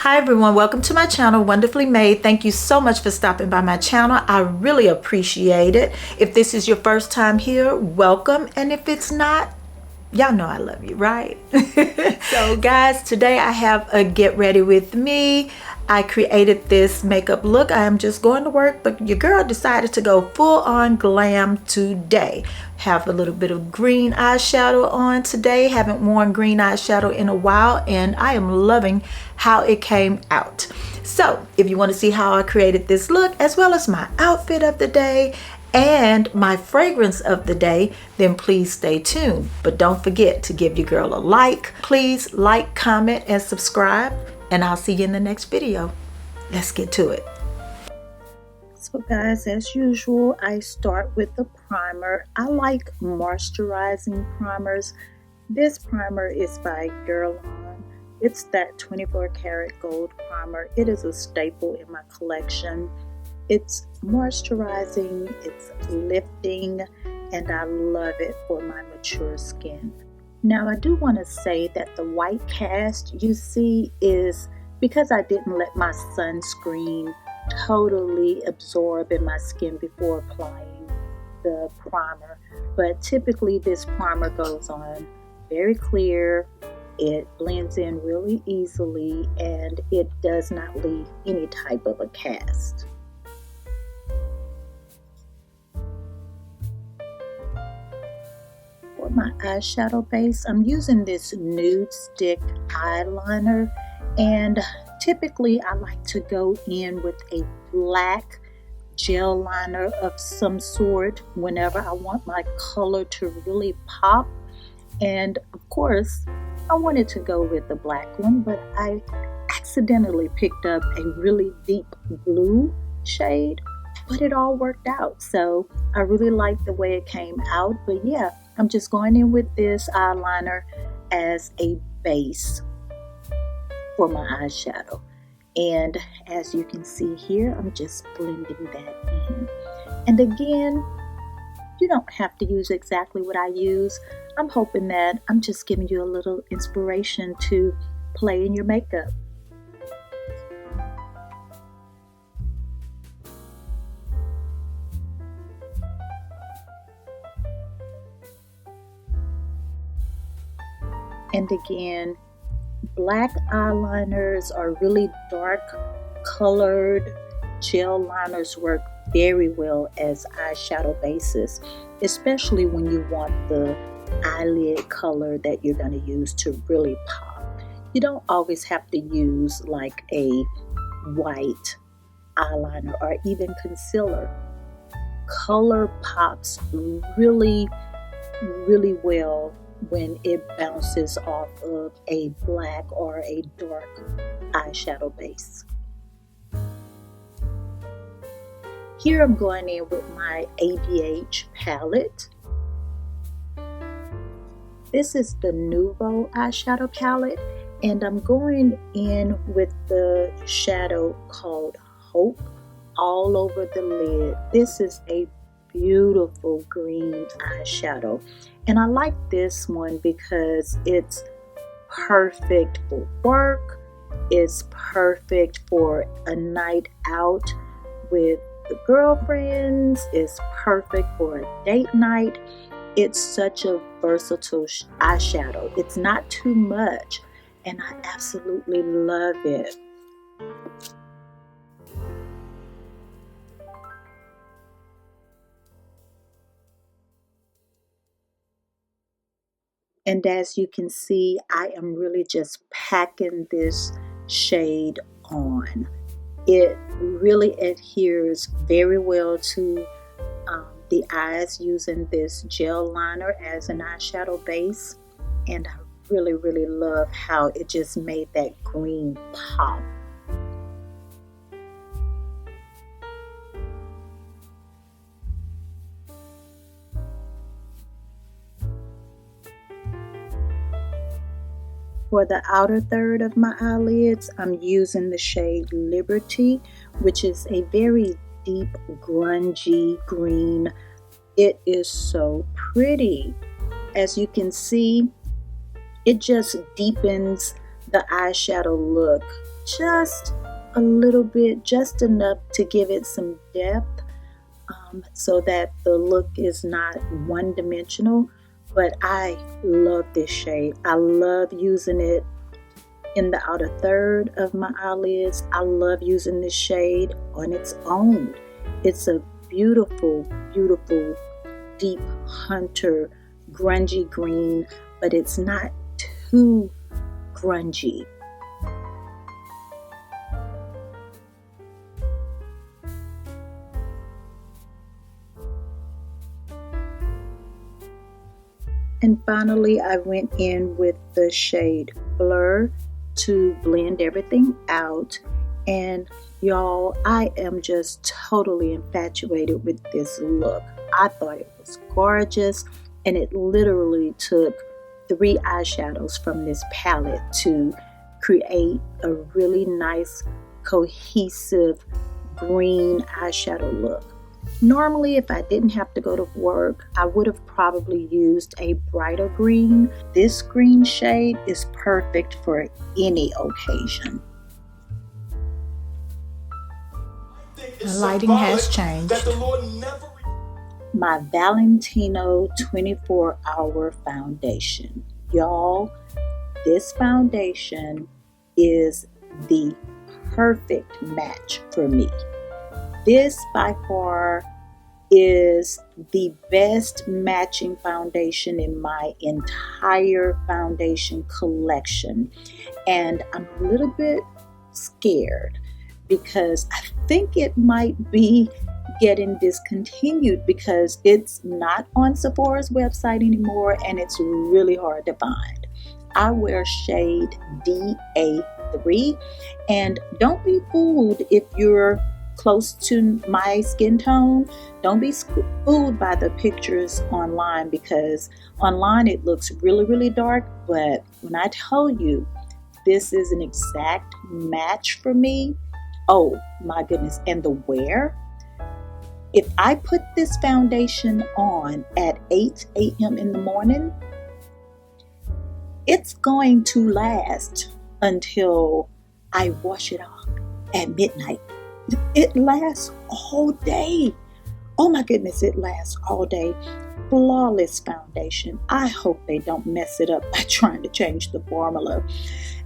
Hi everyone, welcome to my channel, Wonderfully Made. Thank you so much for stopping by my channel. I really appreciate it. If this is your first time here, welcome. And if it's not, y'all know I love you, right? So guys, today I have a get ready with me. I created this makeup look. I am just going to work, but your girl decided to go full on glam today. Have a little bit of green eyeshadow on today. Haven't worn green eyeshadow in a while, and I am loving how it came out. So if you want to see how I created this look, as well as my outfit of the day and my fragrance of the day, then please stay tuned. But don't forget to give your girl a like. Please like, comment, and subscribe, and I'll see you in the next video. Let's get to it. So guys, as usual, I start with the primer. I like moisturizing primers. This primer is by GRWM. It's that 24 karat gold primer. It is a staple in my collection. It's moisturizing, it's lifting, and I love it for my mature skin. Now I do want to say that the white cast you see is because I didn't let my sunscreen totally absorb in my skin before applying the primer. But typically this primer goes on very clear, it blends in really easily, and it does not leave any type of a cast. For my eyeshadow base, I'm using this nude stick eyeliner, and typically I like to go in with a black gel liner of some sort whenever I want my color to really pop. And of course I wanted to go with the black one, but I accidentally picked up a really deep blue shade, but it all worked out. So I really like the way it came out. But yeah, I'm just going in with this eyeliner as a base for my eyeshadow. And as you can see here, I'm just blending that in. And again, you don't have to use exactly what I use. I'm hoping that I'm just giving you a little inspiration to play in your makeup. And again, black eyeliners are really dark colored. Gel liners work very well as eyeshadow bases, especially when you want the eyelid color that you're going to use to really pop. You don't always have to use like a white eyeliner or even concealer. Color pops really, really well when it bounces off of a black or a dark eyeshadow base. Here I'm going in with my ABH palette. This is the Nouveau eyeshadow palette, and I'm going in with the shadow called Hope all over the lid. This is a beautiful green eyeshadow, and I like this one because it's perfect for work. It's perfect for a night out with the girlfriends. It's perfect for a date night. It's such a versatile eyeshadow. It's not too much, and I absolutely love it. And as you can see, I am really just packing this shade on. It really adheres very well to the eyes using this gel liner as an eyeshadow base. And I really, really love how it just made that green pop. For the outer third of my eyelids, I'm using the shade Liberty, which is a very deep, grungy green. It is so pretty. As you can see, it just deepens the eyeshadow look just a little bit, just enough to give it some depth, so that the look is not one-dimensional. But I love this shade. I love using it in the outer third of my eyelids. I love using this shade on its own. It's a beautiful, beautiful, deep hunter, grungy green, but it's not too grungy. And finally, I went in with the shade Blur to blend everything out. And y'all, I am just totally infatuated with this look. I thought it was gorgeous, and it literally took 3 eyeshadows from this palette to create a really nice, cohesive green eyeshadow look. Normally, if I didn't have to go to work, I would have probably used a brighter green. This green shade is perfect for any occasion. The lighting has changed. My Valentino 24-hour foundation. Y'all, this foundation is the perfect match for me. This by far is the best matching foundation in my entire foundation collection. And I'm a little bit scared because I think it might be getting discontinued because it's not on Sephora's website anymore and it's really hard to find. I wear shade DA3, and don't be fooled if you're close to my skin tone. Don't be fooled by the pictures online, because online it looks really, really dark, but when I tell you this is an exact match for me, oh my goodness. And the wear, if I put this foundation on at 8 a.m. in the morning, it's going to last until I wash it off at midnight. It lasts all day. Oh my goodness, it lasts all day. Flawless foundation. I hope they don't mess it up by trying to change the formula.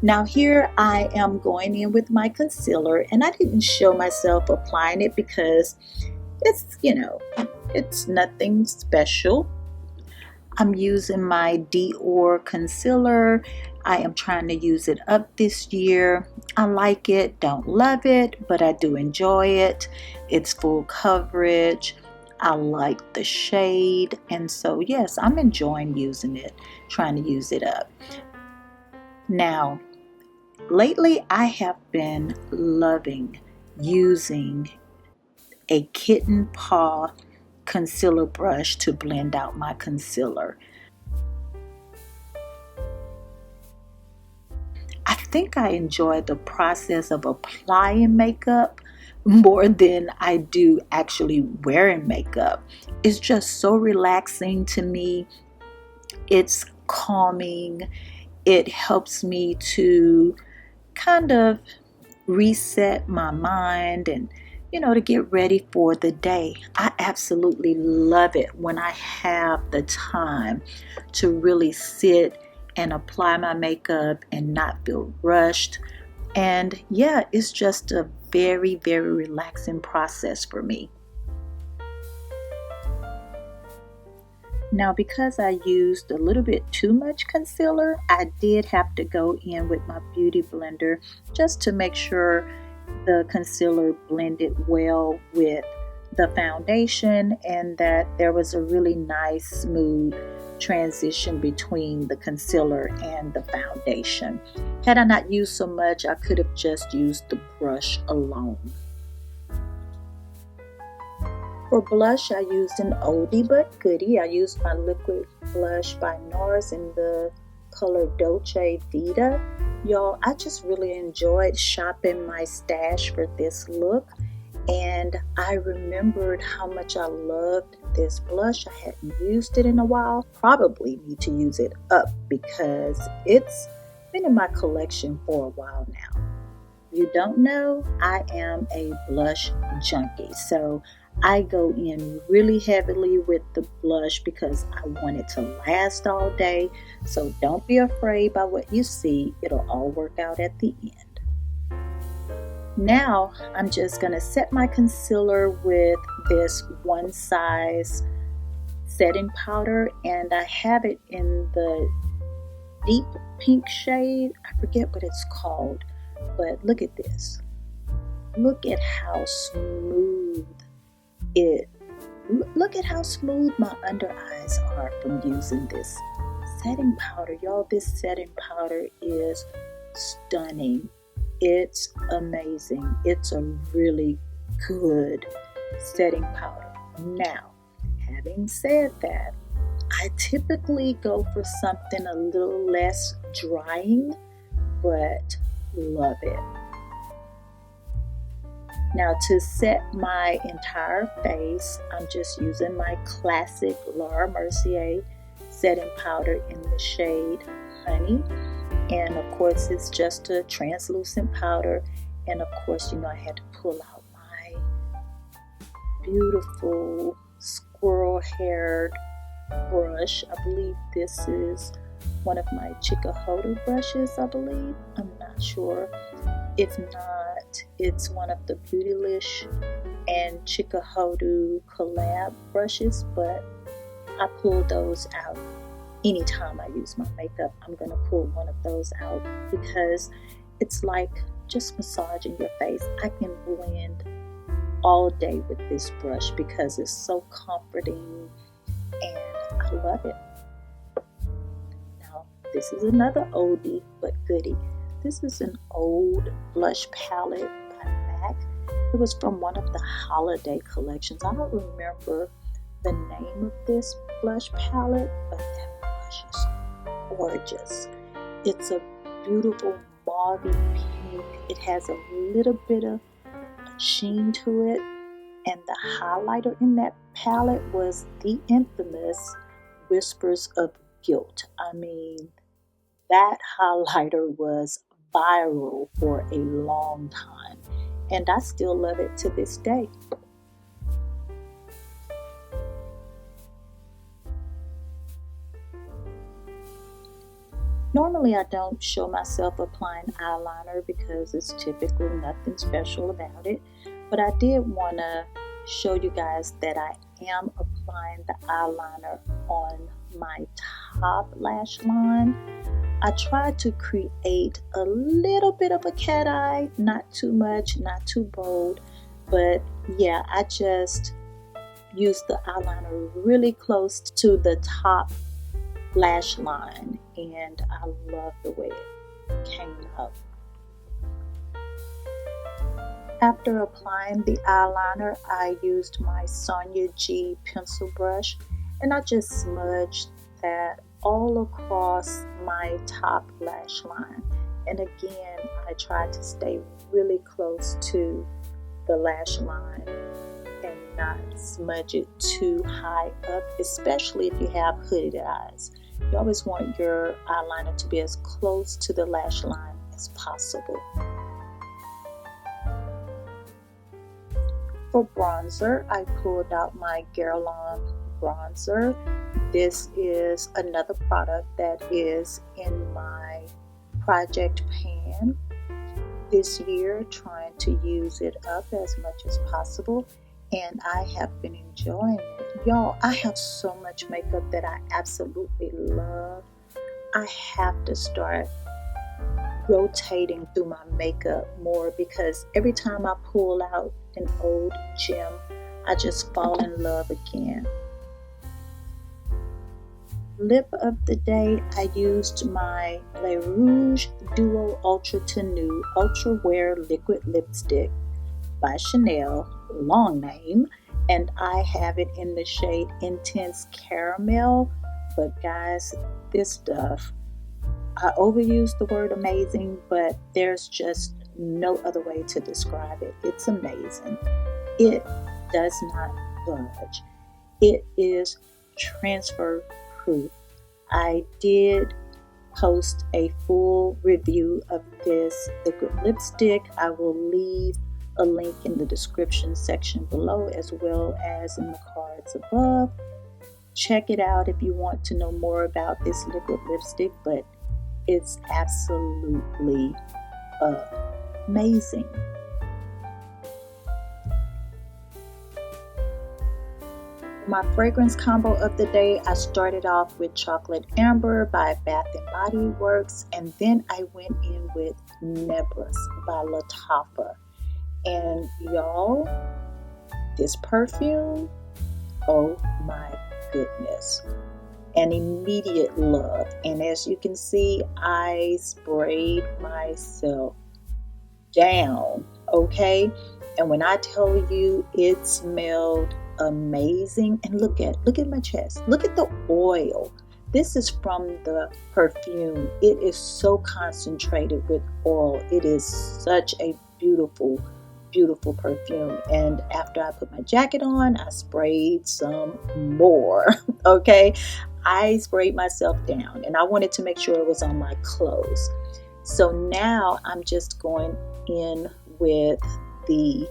Now here I am going in with my concealer, and I didn't show myself applying it because it's, it's nothing special. I'm using my Dior concealer. I am trying to use it up this year. I like it, don't love it, but I do enjoy it. It's full coverage. I like the shade. And so, yes, I'm enjoying using it, trying to use it up. Now, lately I have been loving using a kitten paw concealer brush to blend out my concealer. I think I enjoy the process of applying makeup more than I do actually wearing makeup. It's just so relaxing to me. It's calming. It helps me to kind of reset my mind and to get ready for the day. I absolutely love it when I have the time to really sit and apply my makeup and not feel rushed. And yeah, it's just a very, very relaxing process for me. Now, because I used a little bit too much concealer, I did have to go in with my beauty blender just to make sure the concealer blended well with the foundation and that there was a really nice, smooth transition between the concealer and the foundation. Had I not used so much, I could have just used the brush alone. For blush, I used an oldie but goodie. I used my liquid blush by NARS in the color Dolce Vita. Y'all, I just really enjoyed shopping my stash for this look, and I remembered how much I loved this blush. I hadn't used it in a while. Probably need to use it up because it's been in my collection for a while now. you don't know, I am a blush junkie. So I go in really heavily with the blush because I want it to last all day. So don't be afraid by what you see. It'll all work out at the end. Now I'm just going to set my concealer with this One Size setting powder, and I have it in the deep pink shade. I forget what it's called, but look at this. Look at how smooth look at how smooth my under eyes are from using this setting powder. Y'all, this setting powder is stunning. It's amazing. It's a really good setting powder. Now, having said that, I typically go for something a little less drying, but love it. Now, to set my entire face, I'm just using my classic Laura Mercier setting powder in the shade Honey. And of course, it's just a translucent powder. And of course, you know, I had to pull out my beautiful squirrel-haired brush. I believe this is one of my Chikuhodu brushes, I believe. I'm not sure. If not, it's one of the Beautylish and Chikuhodu collab brushes, but I pull those out anytime I use my makeup. I'm going to pull one of those out because it's like just massaging your face. I can blend all day with this brush because it's so comforting and I love it. Now, this is another oldie but goodie. This is an old blush palette by MAC. It was from one of the holiday collections. I don't remember the name of this blush palette, but that blush is gorgeous. It's a beautiful mauvey pink. It has a little bit of sheen to it. And the highlighter in that palette was the infamous Whispers of Guilt. I mean, that highlighter was viral for a long time, and I still love it to this day. Normally I don't show myself applying eyeliner because it's typically nothing special about it, but I did want to show you guys that I am applying the eyeliner on my top lash line. I tried to create a little bit of a cat eye, not too much, not too bold, but yeah, I just used the eyeliner really close to the top lash line, and I love the way it came up. After applying the eyeliner, I used my Sonia G pencil brush, and I just smudged that all across my top lash line. And again, I tried to stay really close to the lash line and not smudge it too high up, especially if you have hooded eyes. You always want your eyeliner to be as close to the lash line as possible. For bronzer, I pulled out my Glam bronzer. This is another product that is in my project pan this year, trying to use it up as much as possible, and I have been enjoying it. Y'all, I have so much makeup that I absolutely love. I have to start rotating through my makeup more because every time I pull out an old gem, I just fall in love again. Lip of the day, I used my Le Rouge Duo Ultra Tenue Ultra Wear Liquid Lipstick by Chanel, long name, and I have it in the shade Intense Caramel. But guys, this stuff, I overuse the word amazing, but there's just no other way to describe it. It's amazing. It does not budge. It is transfer proof. I did post a full review of this liquid lipstick. I will leave a link in the description section below as well as in the cards above. Check it out if you want to know more about this liquid lipstick, but it's absolutely amazing. My fragrance combo of the day, I started off with Chocolate Amber by Bath & Body Works, and then I went in with Nebulous by Lattafa. And y'all, this perfume, oh my goodness, an immediate love. And as you can see, I sprayed myself down, okay? And when I tell you it smelled amazing, and look at my chest, look at the oil. This is from the perfume. It is so concentrated with oil. It is such a beautiful perfume. And after I put my jacket on, I sprayed some more. Okay, I sprayed myself down, and I wanted to make sure it was on my clothes. So now I'm just going in with the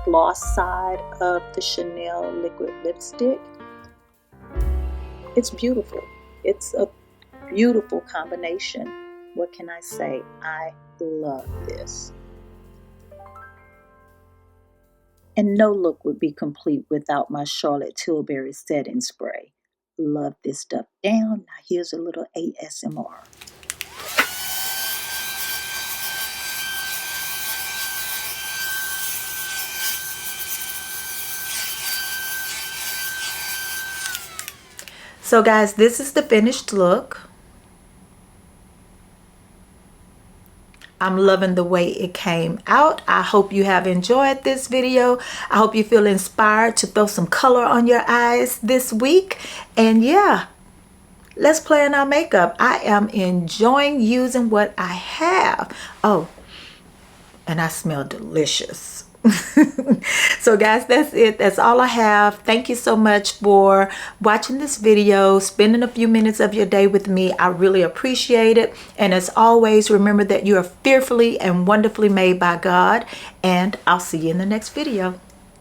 gloss side of the Chanel liquid lipstick. It's beautiful. It's a beautiful combination. What can I say? I love this. And no look would be complete without my Charlotte Tilbury setting spray. Love this stuff. Down. Now here's a little ASMR. So guys, this is the finished look. I'm loving the way it came out. I hope you have enjoyed this video. I hope you feel inspired to throw some color on your eyes this week. And yeah, let's play in our makeup. I am enjoying using what I have. Oh, and I smell delicious. So guys, that's it. That's all I have. Thank you so much for watching this video, spending a few minutes of your day with me. I really appreciate it. And as always, remember that you are fearfully and wonderfully made by God. And I'll see you in the next video.